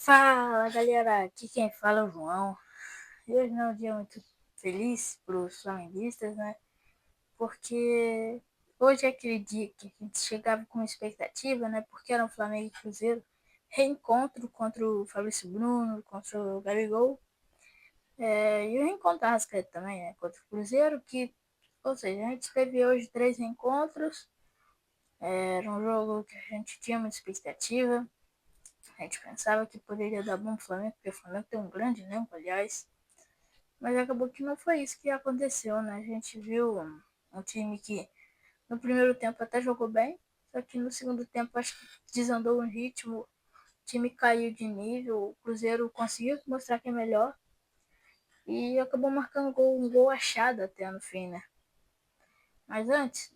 Fala galera, aqui quem fala é o João. E hoje não é um dia muito feliz para os flamenguistas, né? Porque hoje é aquele dia que a gente chegava com expectativa, né? Porque era um Flamengo e Cruzeiro. Reencontro contra o Fabrício Bruno, contra o Gabigol. E o reencontro Arrascaeta também, né? Contra o Cruzeiro, ou seja, a gente teve hoje 3 reencontros. Era um jogo que a gente tinha muita expectativa. A gente pensava que poderia dar bom pro Flamengo, porque o Flamengo tem um grande elenco, aliás. Mas acabou que não foi isso que aconteceu, né? A gente viu um time que no primeiro tempo até jogou bem, só que no segundo tempo acho que desandou o ritmo, o time caiu de nível, o Cruzeiro conseguiu mostrar que é melhor e acabou marcando um gol achado até no fim, né? Mas antes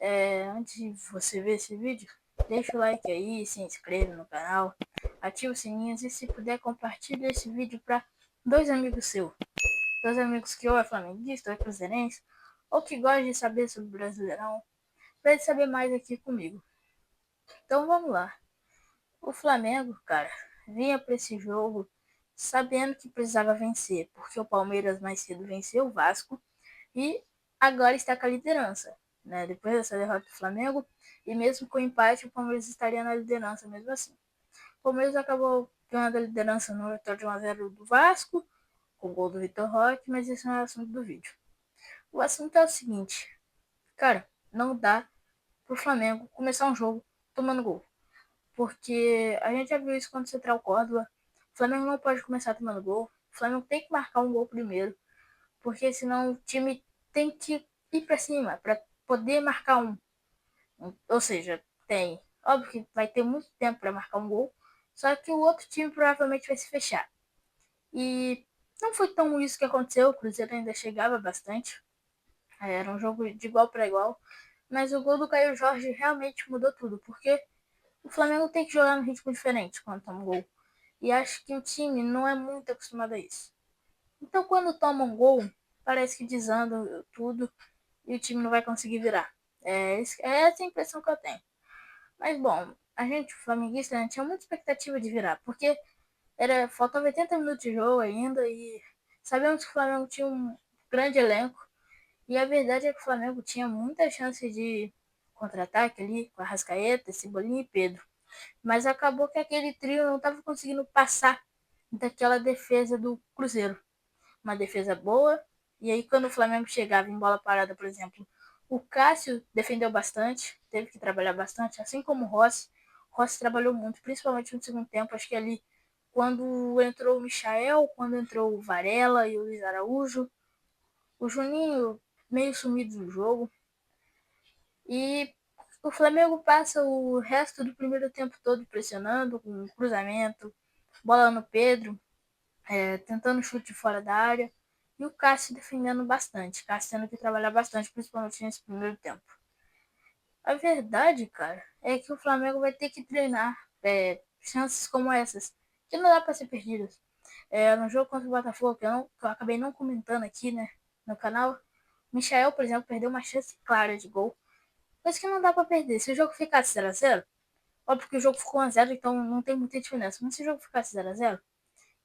de você ver esse vídeo, deixa o like aí, se inscreve no canal, ativa o sininho e se puder compartilha esse vídeo para 2 amigos seus. 2 amigos que ou é flamenguista ou é cruzeirense, ou que gosta de saber sobre o Brasileirão, para ele saber mais aqui comigo. Então vamos lá. O Flamengo, cara, vinha para esse jogo sabendo que precisava vencer, porque o Palmeiras mais cedo venceu o Vasco e agora está com a liderança. Né? Depois dessa derrota do Flamengo, e mesmo com o empate, o Palmeiras estaria na liderança mesmo assim. O Palmeiras acabou ganhando a liderança no vitória de 1-0 do Vasco, com o gol do Vitor Roque, mas esse não é o assunto do vídeo. O assunto é o seguinte, cara, não dá pro Flamengo começar um jogo tomando gol. Porque a gente já viu isso quando o Central Córdoba. O Flamengo não pode começar tomando gol. O Flamengo tem que marcar um gol primeiro. Porque senão o time tem que ir pra cima para poder marcar um. Ou seja, tem. Óbvio que vai ter muito tempo para marcar um gol. Só que o outro time provavelmente vai se fechar. E não foi tão isso que aconteceu. O Cruzeiro ainda chegava bastante. Era um jogo de igual para igual. Mas o gol do Caio Jorge realmente mudou tudo. Porque o Flamengo tem que jogar num ritmo diferente quando toma um gol. E acho que o time não é muito acostumado a isso. Então, quando toma um gol, parece que desanda tudo e o time não vai conseguir virar. É essa a impressão que eu tenho. Mas, bom, a gente, flamenguista, a gente tinha muita expectativa de virar, porque faltava 80 minutos de jogo ainda e sabemos que o Flamengo tinha um grande elenco. E a verdade é que o Flamengo tinha muita chance de contra-ataque ali com a Arrascaeta, Cebolinha e Pedro. Mas acabou que aquele trio não estava conseguindo passar daquela defesa do Cruzeiro. Uma defesa boa. E aí, quando o Flamengo chegava em bola parada, por exemplo, o Cássio defendeu bastante, teve que trabalhar bastante, assim como o Rossi. O Rossi trabalhou muito, principalmente no segundo tempo. Acho que ali, quando entrou o Michael, quando entrou o Varela e o Luiz Araújo, o Juninho meio sumido do jogo. E o Flamengo passa o resto do primeiro tempo todo pressionando, com cruzamento, bola no Pedro, tentando chute fora da área. E o Cássio defendendo bastante. Cássio tendo que trabalhar bastante, principalmente nesse primeiro tempo. A verdade, cara, é que o Flamengo vai ter que treinar chances como essas, que não dá para ser perdidas. No jogo contra o Botafogo, que eu acabei não comentando aqui, né, no canal, Michael, por exemplo, perdeu uma chance clara de gol. Mas que não dá para perder. Se o jogo ficasse 0-0, óbvio que o jogo ficou 1-0, então não tem muita diferença. Mas se o jogo ficasse 0-0,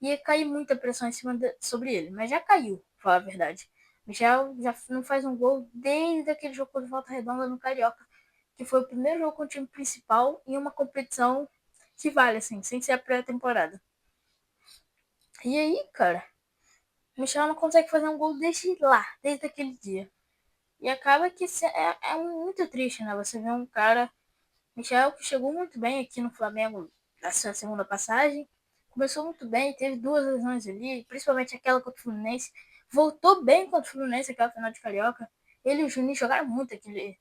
ia cair muita pressão em cima sobre ele. Mas já caiu, pra falar a verdade. Michel já não faz um gol desde aquele jogo contra Volta Redonda no Carioca, que foi o primeiro jogo com o time principal em uma competição que vale, assim, sem ser a pré-temporada. E aí, cara, o Michel não consegue fazer um gol desde lá, desde aquele dia. E acaba que é muito triste, né? Você vê um cara Michel, que chegou muito bem aqui no Flamengo na sua segunda passagem, começou muito bem, teve 2 lesões ali, principalmente aquela contra o Fluminense, voltou bem contra o Fluminense, aquela final de Carioca. Ele e o Juninho jogaram muito aquele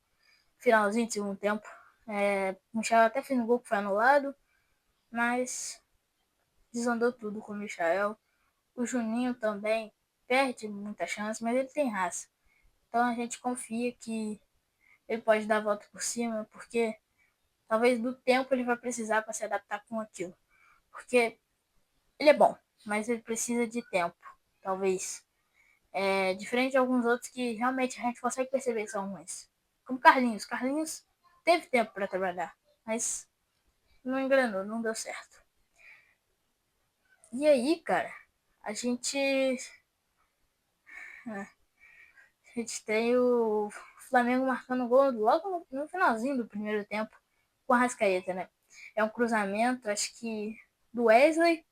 finalzinho de segundo tempo. O Michel até fez um gol que foi anulado, mas desandou tudo com o Michel. O Juninho também perde muita chance, mas ele tem raça. Então a gente confia que ele pode dar a volta por cima, porque talvez do tempo ele vai precisar para se adaptar com aquilo. Porque ele é bom, mas ele precisa de tempo, talvez. Diferente de alguns outros que realmente a gente consegue perceber que são ruins. Como Carlinhos. Carlinhos teve tempo para trabalhar, mas não engrenou, não deu certo. E aí, cara, a gente, a gente tem o Flamengo marcando gol logo no finalzinho do primeiro tempo com a Arrascaeta, né? É um cruzamento, acho que do Wesley,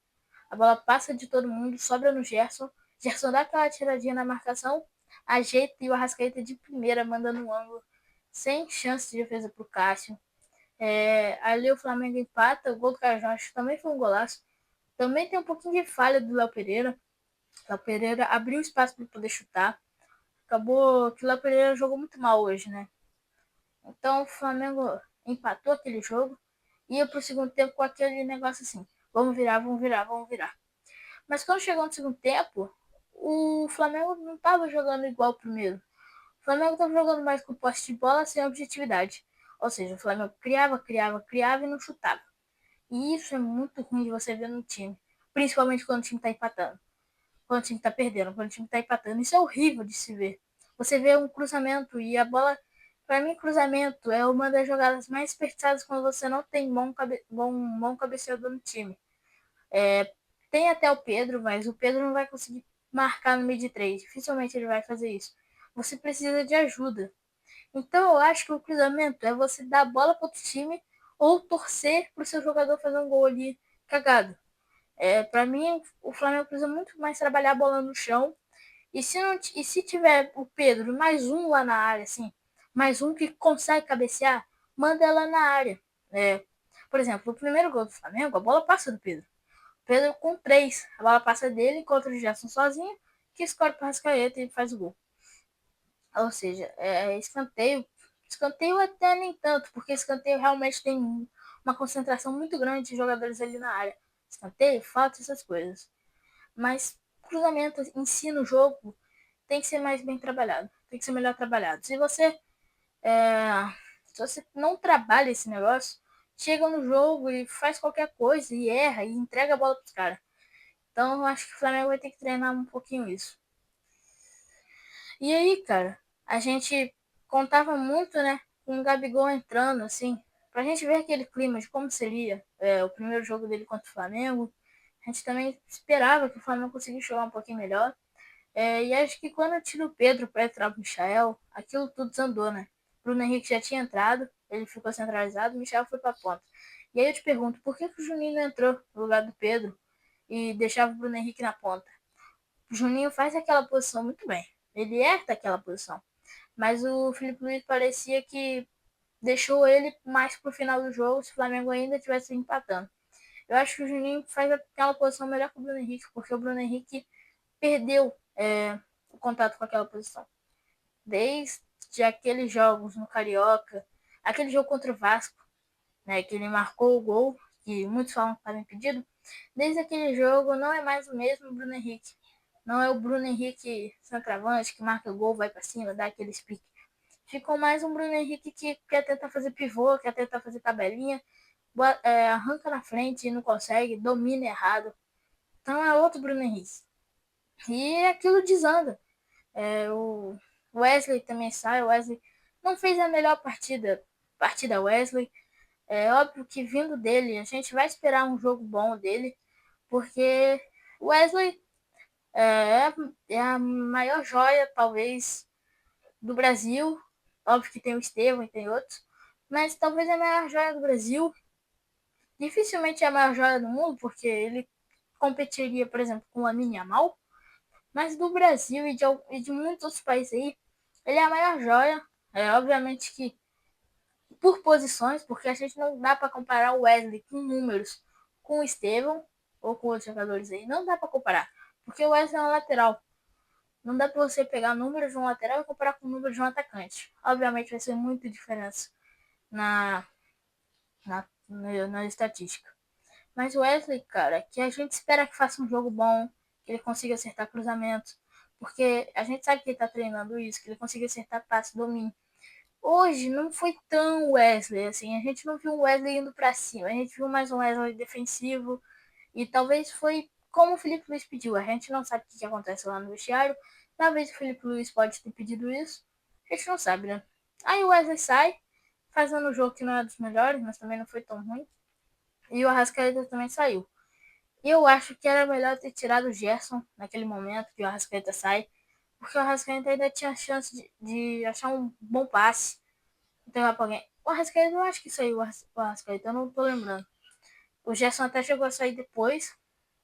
a bola passa de todo mundo, sobra no Gerson. Gerson dá aquela tiradinha na marcação, ajeita e o Arrascaeta de primeira, mandando um ângulo, sem chance de defesa pro Cássio. Ali o Flamengo empata, o gol do Cajão também foi um golaço. Também tem um pouquinho de falha do Léo Pereira. Léo Pereira abriu espaço para poder chutar. Acabou que o Léo Pereira jogou muito mal hoje, né? Então o Flamengo empatou aquele jogo e ia pro segundo tempo com aquele negócio assim: vamos virar, vamos virar, vamos virar. Mas quando chegou no segundo tempo, o Flamengo não estava jogando igual o primeiro. O Flamengo estava jogando mais com posse de bola sem objetividade. Ou seja, o Flamengo criava, criava, criava e não chutava. E isso é muito ruim de você ver no time. Principalmente quando o time está empatando. Quando o time está perdendo, quando o time está empatando. Isso é horrível de se ver. Você vê um cruzamento e a bola. Para mim, cruzamento é uma das jogadas mais desperdiçadas quando você não tem bom cabeceador no time. Tem até o Pedro, mas o Pedro não vai conseguir marcar no meio de três. Dificilmente ele vai fazer isso. Você precisa de ajuda. Então eu acho que o cruzamento é você dar a bola para outro time ou torcer para o seu jogador fazer um gol ali cagado. Para mim, o Flamengo precisa muito mais trabalhar a bola no chão. E se tiver o Pedro, mais um lá na área, assim, mais um que consegue cabecear, manda ela na área. É, por exemplo, o primeiro gol do Flamengo, a bola passa do Pedro. O Pedro com três, a bola passa dele, encontra o Gerson sozinho, que escolhe para Rascaeta e faz o gol. Ou seja, escanteio. Escanteio até nem tanto, porque escanteio realmente tem uma concentração muito grande de jogadores ali na área. Escanteio, falta, essas coisas. Mas cruzamento em si no jogo tem que ser mais bem trabalhado, tem que ser melhor trabalhado. É, se você não trabalha esse negócio, chega no jogo e faz qualquer coisa e erra e entrega a bola para os caras. Então eu acho que o Flamengo vai ter que treinar um pouquinho isso. E aí, cara, a gente contava muito, né, com o Gabigol entrando, assim, pra gente ver aquele clima de como seria o primeiro jogo dele contra o Flamengo. A gente também esperava que o Flamengo conseguisse jogar um pouquinho melhor. E acho que quando tira o Pedro para entrar o Michael, aquilo tudo desandou, né? Bruno Henrique já tinha entrado, ele ficou centralizado, o Michael foi pra ponta. E aí eu te pergunto, por que, que o Juninho não entrou no lugar do Pedro e deixava o Bruno Henrique na ponta? O Juninho faz aquela posição muito bem. Ele herda aquela posição. Mas o Felipe Luiz parecia que deixou ele mais pro final do jogo se o Flamengo ainda estivesse empatando. Eu acho que o Juninho faz aquela posição melhor que o Bruno Henrique, porque o Bruno Henrique perdeu o contato com aquela posição. Desde aqueles jogos no Carioca, aquele jogo contra o Vasco, né, que ele marcou o gol, que muitos falam que estava impedido, desde aquele jogo não é mais o mesmo Bruno Henrique. Não é o Bruno Henrique centroavante que marca o gol, vai para cima, dá aquele pique. Ficou mais um Bruno Henrique que quer tentar fazer pivô, quer tentar fazer tabelinha, arranca na frente e não consegue, domina errado. Então é outro Bruno Henrique. E aquilo desanda. O Wesley também sai. O Wesley não fez a melhor partida Wesley. É óbvio que vindo dele, a gente vai esperar um jogo bom dele, porque o Wesley é a maior joia, talvez, do Brasil. Óbvio que tem o Estevão e tem outros, mas talvez é a maior joia do Brasil. Dificilmente é a maior joia do mundo, porque ele competiria, por exemplo, com a Minha Mal, mas do Brasil e de muitos outros países aí, ele é a maior joia. Obviamente que por posições, porque a gente não dá para comparar o Wesley com números com o Estevão ou com outros jogadores aí. Não dá para comparar, porque o Wesley é um lateral. Não dá para você pegar números de um lateral e comparar com números de um atacante. Obviamente vai ser muita diferença na, na estatística. Mas o Wesley, cara, que a gente espera que faça um jogo bom, que ele consiga acertar cruzamentos, porque a gente sabe que ele tá treinando isso, que ele consiga acertar passe, domínio. Hoje não foi tão Wesley, assim, a gente não viu um Wesley indo para cima, a gente viu mais um Wesley defensivo, e talvez foi como o Felipe Luiz pediu, a gente não sabe o que acontece lá no vestiário, talvez o Felipe Luiz pode ter pedido isso, a gente não sabe, né? Aí o Wesley sai, fazendo um jogo que não é dos melhores, mas também não foi tão ruim, e o Arrascaeta também saiu. E eu acho que era melhor ter tirado o Gerson naquele momento que o Arrascaeta sai, porque o Arrascaeta ainda tinha chance de achar um bom passe, entregar pra alguém. O Arrascaeta, eu acho que saiu o Arrascaeta, eu não tô lembrando. O Gerson até chegou a sair depois,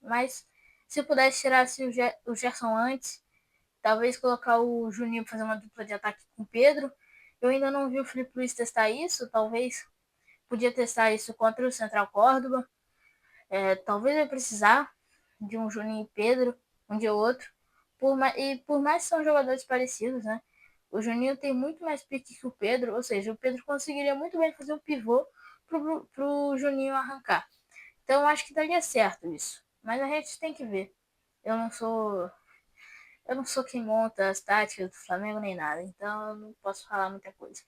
mas se eu pudesse tirar assim, o Gerson antes, talvez colocar o Juninho pra fazer uma dupla de ataque com o Pedro. Eu ainda não vi o Felipe Luiz testar isso, talvez podia testar isso contra o Central Córdoba. Talvez eu precisar de um Juninho e Pedro, um de outro. Por mais que são jogadores parecidos, né? O Juninho tem muito mais pique que o Pedro, ou seja, o Pedro conseguiria muito bem fazer um pivô pro Juninho arrancar. Então eu acho que daria certo isso. Mas a gente tem que ver. Eu não sou. Eu não sou quem monta as táticas do Flamengo nem nada, então eu não posso falar muita coisa.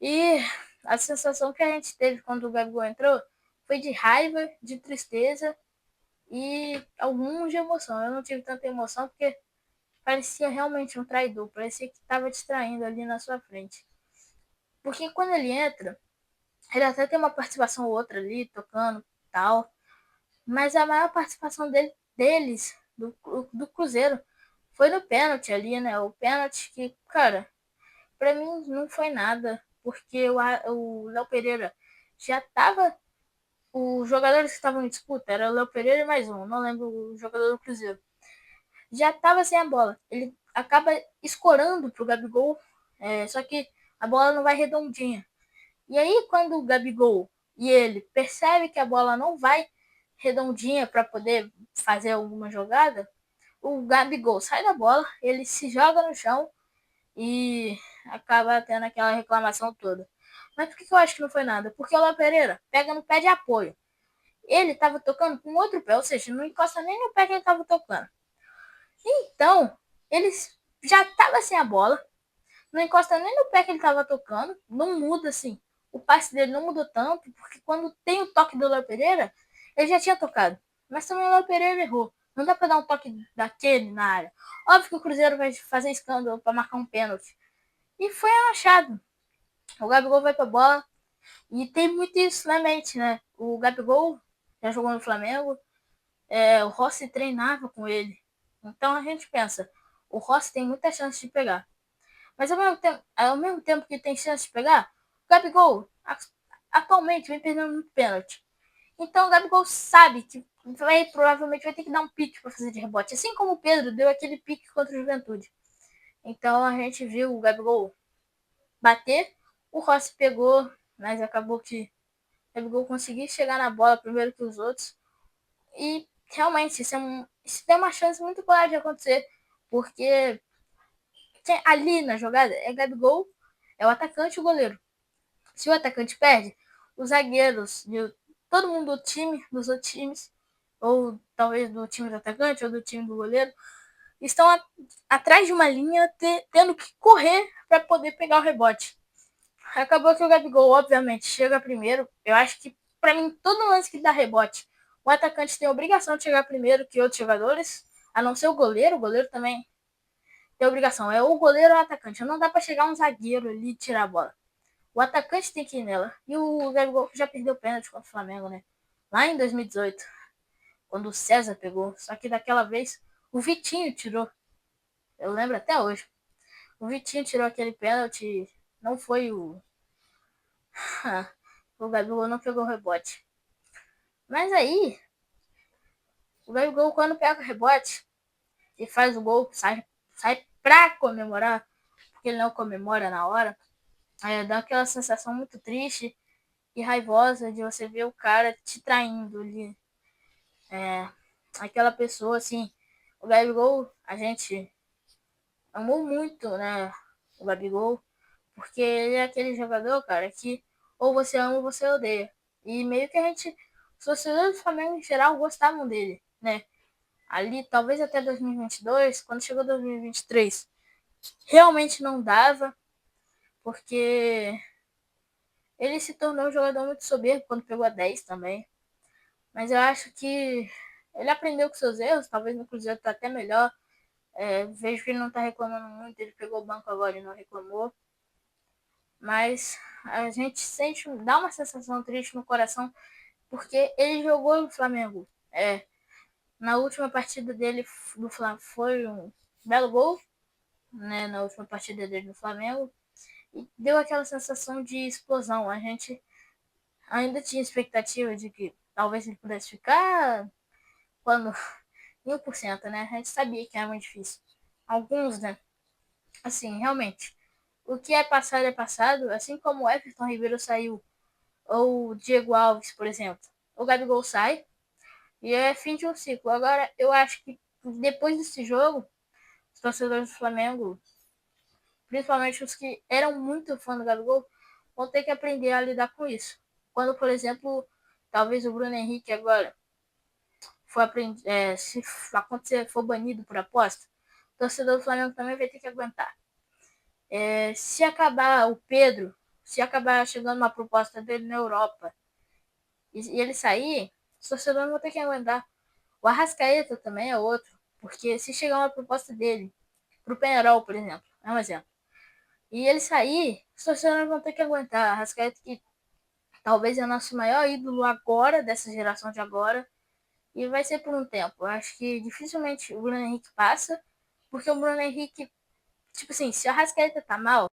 E a sensação que a gente teve quando o Gabigol entrou foi de raiva, de tristeza e alguns de emoção. Eu não tive tanta emoção porque parecia realmente um traidor, parecia que estava distraindo ali na sua frente. Porque quando ele entra, ele até tem uma participação ou outra ali, tocando tal, mas a maior participação deles, do Cruzeiro, foi no pênalti ali, né? O pênalti que, cara, pra mim não foi nada, porque o Léo Pereira já tava. Os jogadores que estavam em disputa era o Léo Pereira e mais um, não lembro o jogador do Cruzeiro. Já tava sem a bola. Ele acaba escorando pro Gabigol, só que a bola não vai redondinha. E aí, quando o Gabigol e ele percebe que a bola não vai redondinha para poder fazer alguma jogada, o Gabigol sai da bola, ele se joga no chão e acaba tendo aquela reclamação toda. Mas por que eu acho que não foi nada? Porque o Léo Pereira pega no pé de apoio. Ele estava tocando com outro pé, ou seja, não encosta nem no pé que ele estava tocando. Então, ele já estava sem a bola, não encosta nem no pé que ele estava tocando, não muda assim. O passe dele não mudou tanto, porque quando tem o toque do Léo Pereira, ele já tinha tocado. Mas também o Léo Pereira errou. Não dá para dar um toque daquele na área. Óbvio que o Cruzeiro vai fazer escândalo para marcar um pênalti. E foi achado. O Gabigol vai pra bola. E tem muito isso na mente, né? O Gabigol já jogou no Flamengo. O Rossi treinava com ele. Então a gente pensa, o Rossi tem muita chance de pegar. Mas ao mesmo tempo que tem chance de pegar, o Gabigol atualmente vem perdendo muito pênalti. Então o Gabigol sabe que provavelmente vai ter que dar um pique para fazer de rebote. Assim como o Pedro deu aquele pique contra o Juventude. Então a gente viu o Gabigol bater, o Rossi pegou, mas acabou que o Gabigol conseguiu chegar na bola primeiro que os outros. E realmente isso tem uma chance muito clara de acontecer, porque ali na jogada é Gabigol, é o atacante e o goleiro. Se o atacante perde, os zagueiros de todo mundo do time, dos outros times, ou talvez do time do atacante ou do time do goleiro, estão atrás de uma linha tendo que correr para poder pegar o rebote. Acabou que o Gabigol, obviamente, chega primeiro. Eu acho que, para mim, todo lance que dá rebote, o atacante tem a obrigação de chegar primeiro que outros jogadores, a não ser o goleiro também tem a obrigação. É o goleiro ou o atacante. Não dá para chegar um zagueiro ali e tirar a bola. O atacante tem que ir nela. E o Gabigol já perdeu pênalti contra o Flamengo, né? Lá em 2018, quando o César pegou. Só que daquela vez o Vitinho tirou. Eu lembro até hoje. O Vitinho tirou aquele pênalti. Não foi o. O Gabigol não pegou o rebote. Mas aí, o Gabigol, quando pega o rebote e faz o gol, sai pra comemorar, porque ele não comemora na hora. Aí dá aquela sensação muito triste e raivosa de você ver o cara te traindo ali. Aquela pessoa, assim, o Gabigol, a gente amou muito, né, o Gabigol, porque ele é aquele jogador, cara, que ou você ama ou você odeia. E meio que a gente, os torcedores do Flamengo em geral gostavam dele, né? Ali, talvez até 2022, quando chegou 2023, realmente não dava, porque ele se tornou um jogador muito soberbo quando pegou a 10 também. Mas eu acho que ele aprendeu com seus erros, talvez no Cruzeiro tá até melhor. Vejo que ele não tá reclamando muito, ele pegou o banco agora e não reclamou. Mas a gente dá uma sensação triste no coração, porque ele jogou no Flamengo. É, na última partida dele do Flamengo foi um belo gol, né? Na última partida dele no Flamengo. E deu aquela sensação de explosão. A gente ainda tinha expectativa de que talvez ele pudesse ficar quando 1%, né? A gente sabia que era muito difícil. Alguns, né? Assim, realmente. O que é passado, assim como o Everton Ribeiro saiu, ou o Diego Alves, por exemplo. O Gabigol sai e é fim de um ciclo. Agora, eu acho que depois desse jogo, os torcedores do Flamengo, principalmente os que eram muito fã do Gabigol, vão ter que aprender a lidar com isso. Quando, por exemplo, talvez o Bruno Henrique agora se acontecer, for banido por aposta, o torcedor do Flamengo também vai ter que aguentar. Se acabar o Pedro, se acabar chegando uma proposta dele na Europa e ele sair, os torcedores vão ter que aguentar. O Arrascaeta também é outro, porque se chegar uma proposta dele pro Penharol, por exemplo, é um exemplo, e ele sair, os torcedores vão ter que aguentar. Arrascaeta, que talvez é o nosso maior ídolo agora, dessa geração de agora, e vai ser por um tempo. Eu acho que dificilmente o Bruno Henrique passa, porque o Bruno Henrique, tipo assim, se a Arrascaeta tá mal,